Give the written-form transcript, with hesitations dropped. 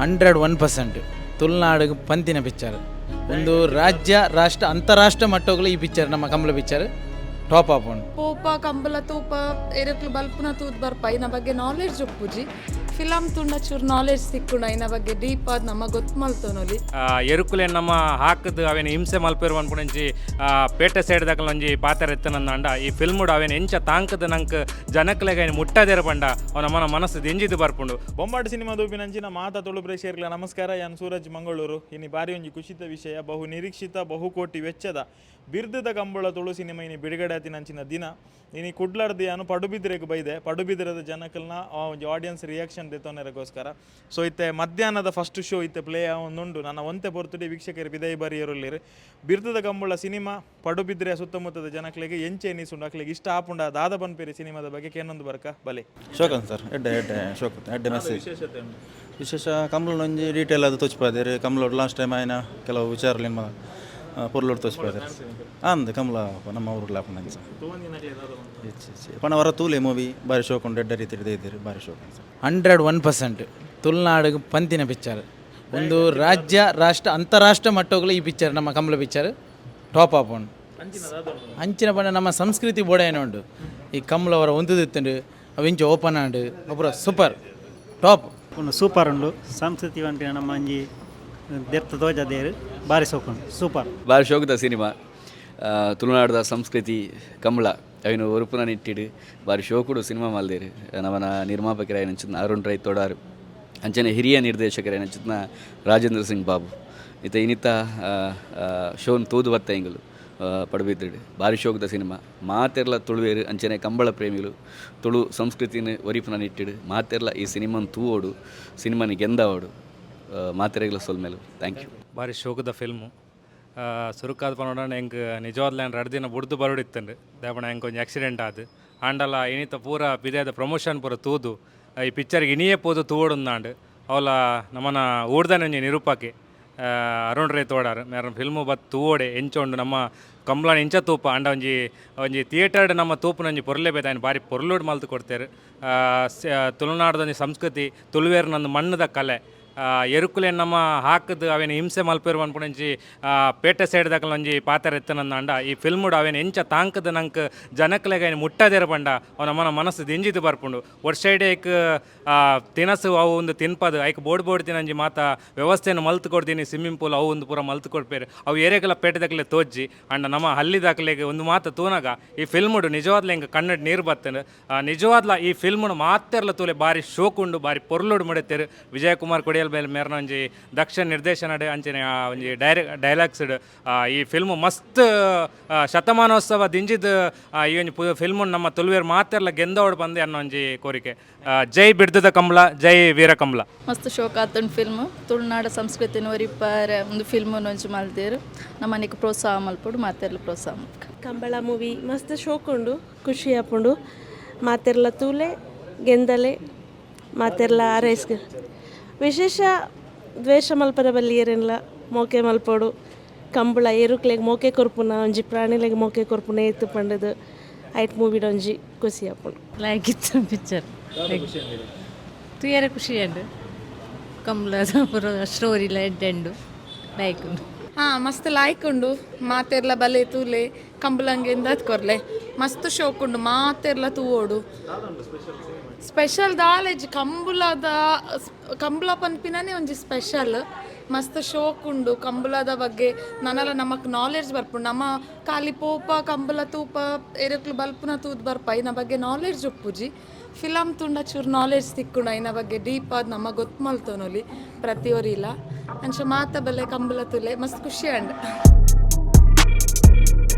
101% ತುಳುನಾಡಿಗೆ ಪಂತಿನ picture. ಒಂದು ರಾಜ್ಯ ರಾಷ್ಟ್ರ ಅಂತಾರಾಷ್ಟ್ರ ಮಟ್ಟಗಳು ಈ ಪಿಕ್ಚರ್ ನಮ್ಮ ಕಂಬಳ ಪಿಕ್ಚರ್ ಟಾಪ್ ಆಪ್ ಉಂಟು. ಪೋಪ ಕಂಬಳ ತೂಪ ಎರಕ್ಲು ಬಲ್ಪುನ ತೂತ್ ಬರ್ಪ ಇನ್ನ ಬಗ್ಗೆ ನಾಲೆಡ್ಜ್ ಒಪ್ಪುಜಿ ಫಿಲಮ್ ತುಂಡ ಚೂರು ನಾಲೆಡ್ಜ್ ಸಿಕ್ಕುಂಡ ಇನ್ನ ಬಗ್ಗೆ ಡೀಪ್ ಆದ್ ನಮ್ಮ ಗೊತ್ತು ಮಲ್ತೋನೊಲಿ ಎರುಕುಲೆ ನಮ್ಮ ಹಾಕದು ಅವೇನು ಹಿಂಸೆ ಮಲ್ಪೇರು ಅನ್ಕೊಂಡಿ ಪೇಟೆ ಸೈಡ್ದಾಗ ಒಂಜಿ ಪಾತ್ರ ಎತ್ತನಂದ ಈ ಫಿಲ್ಮುಡು ಅವೇನು ಎಂಚ ತಾಂಕದ ನಂಗೆ ಜನಕ್ಲೆಗೆ ಮುಟ್ಟದೇರ ಪಂಡ ಅವನ ಮನಸ್ಸು ಎಂಜಿದು ಬರ್ಪುಂಡು. ಬೊಂಬಾಟ್ ಸಿನಿಮಾ ದೂಪಿನಂಚಿನ ಮಾತಾ ತುಳು ಪ್ರೇಕ್ಷಕರಿಗೆ ನಮಸ್ಕಾರ. ಯಾನ್ ಸೂರಜ್ ಮಂಗಳೂರು. ಇನ್ನು ಬಾರಿ ಒಂಜಿ ಖುಷಿತ ವಿಷಯ, ಬಹು ನಿರೀಕ್ಷಿತ ಬಹುಕೋಟಿ ವೆಚ್ಚದ ಬಿರ್ದುದ ಕಂಬಳ ತುಳು ಸಿನಿಮಾ ಇನ್ನು ಬಿಡುಗಡೆ ಆತಿನಂಚಿನ ದಿನ ಇನ್ನು ಕುಡ್ಲಾರ್ದು ಯಾನು ಪಡುಬಿದ್ರೆಗೆ ಬೈದೆ ಪಡುಬಿದ್ರದ ಜನಕಲ್ನ ಒಂಜಿ ಆಡಿಯನ್ಸ್ ರಿಯಾಕ್ಷನ್ ದೆತ್ತೋನರಗೋಸ್ಕರ. ಸೊ ಇತ್ತೆ ಮಧ್ಯಾಹ್ನದ ಫಸ್ಟ್ ಶೋ ಇತ್ತೆ ಪ್ಲೇ ಒಂದುಂಡು ನನ್ನ ಒಂತೆ ಪೊರ್ತುಡಿ ವೀಕ್ಷಕರು ಬಿದೈ ಬರಿಯರುಲ್ಲಿರು. ಬಿರ್ದುದ ಕಂಬಳ ಸಿನಿಮಾ ಪಡುಬಿದ್ರೆ ಸುತ್ತಮುತ್ತದ ಜನಕ್ಲೆಗೆ ಎಂಚೆ ಎನಿಸುಂಡು ಅಕ್ಲೆಗೆ ಇಷ್ಟ ಆಪುಂಡ ದಾದ ಬನ್ಪೇರಿ ಸಿನಿಮಾದ ಬಗ್ಗೆ ಕೇನೊಂದು ಬರ್ಕ ಬಲೆ ಶೋಕನ್ ಸರ್ ಎಡ್ಡೆ ಶೋಕನ್ ಎಡ್ಡೆ ಮೆಸೇಜ್ ವಿಶೇಷ ಕಂಬಳ ಒಂಜಿ ಡೀಟೇಲ್ ಅದು ತೋಚ್ಪಾದಿರಿ. ಕಂಬಳ ಲಾಸ್ಟ್ ಟೈಮ್ ಆಯ್ನ ಕೆಲವು ವಿಚಾರಲಿನ ಪೊರ್ಲೋಡು ತೋಚ್ಪಾದಿರಿ ಅಂದೆ ಕಂಬಳ ನಮ್ಮ ಊರಲ್ಲಿ ಹಾಪುಂಡ ಪಣ ಅವರ ತೂಲೆ ಮೂವಿ ಬಾರಿ ಶೋಕುಂಡು ಎಡ್ಡೆ ರೀತಿ ಇದ್ದೀರಿ ಬಾರಿ ಶೋಕನ್ ಸರ್. 101% ತುಳುನಾಡಿಗೆ ಪಂತಿನ ಪಿಕ್ಚರ್. ಒಂದು ರಾಜ್ಯ ರಾಷ್ಟ್ರ ಅಂತಾರಾಷ್ಟ್ರ ಮಟ್ಟಗಳು ಈ ಪಿಕ್ಚರ್ ನಮ್ಮ ಕಂಬಳ ಪಿಕ್ಚರ್ ಟಾಪ್ ಆಪ್ ಉಂಟು. ಅಂಚಿನ ಪಂಡ ನಮ್ಮ ಸಂಸ್ಕೃತಿ ಬೋಡೇನ ಉಂಟು ಈ ಕಂಬಳ ಅವರ ಒಂದುದಿತ್ತುಂಡು ಅವಿಂಚ ಓಪನ್ ಆಂಡು ಒಬ್ಬರ ಸೂಪರ್ ಟಾಪ್ ಒಂದು ಸೂಪರ್ ಉಂಡು ಸಂಸ್ಕೃತಿ వంటి ನಮ್ಮ ಅಂಜಿ ದೆರ್ತ ತೋಜದೇರು ಬಾರಿ ಸೋಕೊಂಡು ಸೂಪರ್ ಬಾರಿ ಶೋಕದ ಸಿನಿಮಾ. ತುಳುನಾಡದ ಸಂಸ್ಕೃತಿ ಕಂಬಳ ಅವಿನ ಉರುಪುನ ನಿಟ್ಟಿಡು ಬಾರಿ ಶೋಕುಡು ಸಿನಿಮಾ ಮಲ್ದೇರು ನವನ ನಿರ್ಮಾಪಕರ ಏನಂಚಿನ ಅರುಣ್ ರೈ ತೋಡಾರು ಅಂಚನೆ ಹಿರಿಯ ನಿರ್ದೇಶಕರ ಏನಂಚಿನ ರಾಜೇಂದ್ರ ಸಿಂಗ್ ಬಾಬು ಇತ ಇನ್ನಿತ ಶೋನ್ ತೂದು ಬತ್ತ ಇಂಗಲು ಪಡುಬಿದ್ರಿಡು ಬಾರಿ ಶೋಕದ ಸಿನಿಮಾ. ಮಾತೆರ್ಲ ತುಳುವೇರು ಅಂಚನೆ ಕಂಬಳ ಪ್ರೇಮಿಗಳು ತುಳು ಸಂಸ್ಕೃತಿನ ಒರಿಪುನ ನಿಟ್ಟಿಡು ಮಾತೆರ್ಲ ಈ ಸಿನಿಮಾನ ತೂವೋಡು ಸಿನಿಮಾನಿ ಗೆಂದವಡು ಮಾತೆರೆಗಳ ಸೋಲ್ಮೇಲು. Thank you. ಬಾರಿ ಶೋಕದ ಫಿಲ್ಮು ಸುರುಕಾದ ಪನೋಡ ಹೆಂಗೆ ನಿಜವಾದ ಲ್ಯಾಂಡ್ 2 ದಿನ ಬುಡ್ದು ಬರೋಡಿತ್ತಂಡು ದೇವಣ ಹೆಂಗೆ ಕೊಂಚ ಆಕ್ಸಿಡೆಂಟ್ ಆದು ಆಂಡಲ್ಲ ಇನ್ನಿತ ಪೂರ ಬಿದೆದ ಪ್ರಮೋಷನ್ ಪೂರ ತೂದು ಈ ಪಿಕ್ಚರ್ಗೆ ಇನ್ನಿಯೇ ಪೋದು ತೂವೊಡುಂದಾಂಡು ಅವಲ ನಮ್ಮನ ಊಡ್ದನೊಂಜಿ ನಿರೂಪಕ್ಕೆ ಅರುಣ್ ರೈ ತೋಡಾರು ಮೇರ ಫಿಲ್ಮು ಬತ್ ತೂವೋಡೆ ಎಂಚೊಂಡು ನಮ್ಮ ಕಂಬಳನ ಎಂಚ ತೂಪ ಅಂಡ ಒಂಜಿ ಥಿಯೇಟರ್ಡ್ ನಮ್ಮ ತೂಪುನೊಂಜಿ ಪೊರ್ಲೆ ಬೇತಾಯನು ಬಾರಿ ಪೊರ್ಲೋಡು ಮಲ್ತು ಕೊಡ್ತೇರು. ತುಳುನಾಡದೊಂಜಿ ಸಂಸ್ಕೃತಿ ತುಳುವೇರಿನೊಂದು ಮಣ್ಣದ ಕಲೆ ಎರುಕುಲೆ ನಮ್ಮ ಹಾಕದು ಅವೇನು ಹಿಂಸೆ ಮಲ್ಪೇರು ಅನ್ಕೊಂಡಿ ಪೇಟೆ ಸೈಡ್ದಾಗ ಒಂಜಿ ಪಾತ್ರ ಎತ್ತನಂದ ಈ ಫಿಲ್ಮುಡು ಅವೇನು ಎಂಚ ತಾಂಕದ ನಂಗೆ ಜನಕ್ಲೆಗೆ ಮುಟ್ಟದೇರ ಪಂಡ ಅವನ ಮನಸ್ಸು ಎಂಜಿದು ಬರ್ಪುಂಡು. ಒಟ್ಟು ಸೈಡೆ ಐಕ್ ತಿನಸು ಅವು ಒಂದು ತಿನ್ಪದು ಐಕ್ ಬೋಡ್ ತಿನಂಜಿ ಮಾತ ವ್ಯವಸ್ಥೆಯನ್ನು ಮಲ್ತು ಕೊಡ್ತೀನಿ ಸ್ವಿಮ್ಮಿಂಗ್ ಪೂಲ್ ಅವು ಒಂದು ಪೂರ ಮಲ್ತು ಕೊಡ್ಪೇರು ಅವು ಏರೆಗೆಲ್ಲ ಪೇಟೆದಾಗಲೇ ತೋಜಿ ಅಂಡ ನಮ್ಮ ಹಲ್ಲಿದಾಗಲೆಗೆ ಒಂದು ಮಾತು ತೂನಾಗ ಈ ಫಿಲ್ಮುಡು ನಿಜವಾದ್ಲ ಹಿಂಗೆ ಕನ್ನಡ ನೀರು ಬರ್ತೇನೆ ನಿಜವಾದ್ಲ ಈ ಫಿಲ್ಮುಡು ಮಾತೆರ್ಲ ತೂಲೆ ಬಾರಿ ಶೋಕುಂಡು ಬಾರಿ ಪೊರ್ಲೋಡು ಮಡಿತೇರು. ವಿಜಯಕುಮಾರ್ ಕೊಡಿಯಲ್ ಬೇಲೆ ಮೇರ್ನ ಒಂಜಿ ದಕ್ಷ ನಿರ್ದೇಶನ ಅಂಚನೆ ಒಂಜಿ ಡೈಲಾಗ್ಸ್ ಈ ಫಿಲ್ಮು ಮಸ್ತ್ ಶತಮಾನೋತ್ಸವ ದಿಂಜಿದ ಈ ಒಂದು ಫಿಲ್ಮು ನಮ್ಮ ತುಳುವೇರು ಮಾತೆರ್ಲ ಗೆಂದೋಡು ಬಂದೆ ಅನ್ನೋ ಒಂಜಿ ಕೋರಿಕೆ. ಜೈ ಬಿರ್ದುದ ಕಂಬಳ ಜೈ ವೀರ ಕಂಬಳ. ಮಸ್ತ್ ಶೋಕ ಆತುಂಡು ಫಿಲ್ಮ್ ತುಳುನಾಡ ಸಂಸ್ಕೃತಿನ ಒರಿಪಾರ ಒಂದು ಫಿಲ್ಮ್ ಒಂಚು ಮಲ್ತೇರು ನಮ್ಮನೆಗೆ ಪ್ರೋತ್ಸಾಹ ಮಲ್ಪುಡು ಮಾತೆರ್ಲ ಪ್ರೋತ್ಸಾಹ ಮಲ್ಕ ಕಂಬಳ ಮೂವಿ ಮಸ್ತ್ ಶೋಕುಂಡು ಖುಷಿ ಆಪುಂಡು ಮಾತೆರ್ಲ ತೂಲೆ ಗೆಂದಲೆ ಮಾತೆರ್ಲ ಆರೈಸ್ಗ ವಿಶೇಷ ದ್ವೇಷ ಮಲ್ಪನ ಬಲ್ಲಿಯರೆಲ್ಲ ಮೋಕೆ ಮಲ್ಪೋಡು ಕಂಬಳ ಏರುಕ್ಲೆಗೆ ಮೋಕೆ ಕೊರ್ಪುನ ಒಂಜಿ ಪ್ರಾಣಿಲೆಗೆ ಮೋಕೆ ಕೊರ್ಪುನ ಏತು ಪಂಡದು ಐಟ್ ಮೂವಿಡ್ ಒಂಜಿ ಖುಷಿ ಆಪುಂಡು. ಲೈಕ್ ಇತ್ತು ಪಿಕ್ಚರ್ ತುಯರೆ ಖುಷಿ ಉಂಡು ಕಂಬಳದ ಪೂರ ಸ್ಟೋರಿಲ ಎಡ್ಡೆಂಡು ಲೈಕ್ ಉಂಡು. ಮಸ್ತ್ ಲಾಯ್ಕ್ ಉಂಡು ಮಾತೆರ್ಲ ಬಲೆ ತೂಲೆ ಕಂಬಳಂಗೆಂದ ಕೊರ್ಲೆ ಮಸ್ತ್ ಶೋಕ್ ಉಂಡು ಮಾತೆರ್ಲ ತೂವೋಡು ಸ್ಪೆಷಲ್ ದಾಲೆಜ್ ಕಂಬಳ ಪನ್ಪಿನೇ ಒಂಜಿ ಸ್ಪೆಷಲ್ ಮಸ್ತ್ ಶೋಕ್ ಉಂಡು ಕಂಬಳದ ಬಗ್ಗೆ ನನ್ನಲ್ಲ ನಮಕ್ ನಾಲೆಡ್ಜ್ ಬರ್ಪುಂಡು ನಮ್ಮ ಖಾಲಿ ಪೋಪ ಕಂಬಳ ತೂಪ ಎರಕ್ಲು ಬಲ್ಪುನ ತೂದ್ ಬರ್ಪ ಇನ್ನ ಬಗ್ಗೆ ನಾಲೆಡ್ಜ್ ಒಪ್ಪುಜಿ ಫಿಲಮ್ ತುಂಡ ಚೂರು ನಾಲೆಡ್ಜ್ ತಿಕ್ಕುಂಡು ಇನ್ನ ಬಗ್ಗೆ ಡೀಪ್ ಆದ್ ನಮ್ಮ ಗೊತ್ತು ಮಲ್ತೋನೊಲಿ ಪ್ರತಿಯೊರಿಲ್ಲ ಅಂಚ ಮಾತ ಬಲೆ ಕಂಬಳ ತುಲೆ ಮಸ್ತ್ ಖುಷಿ ಅಂಡ್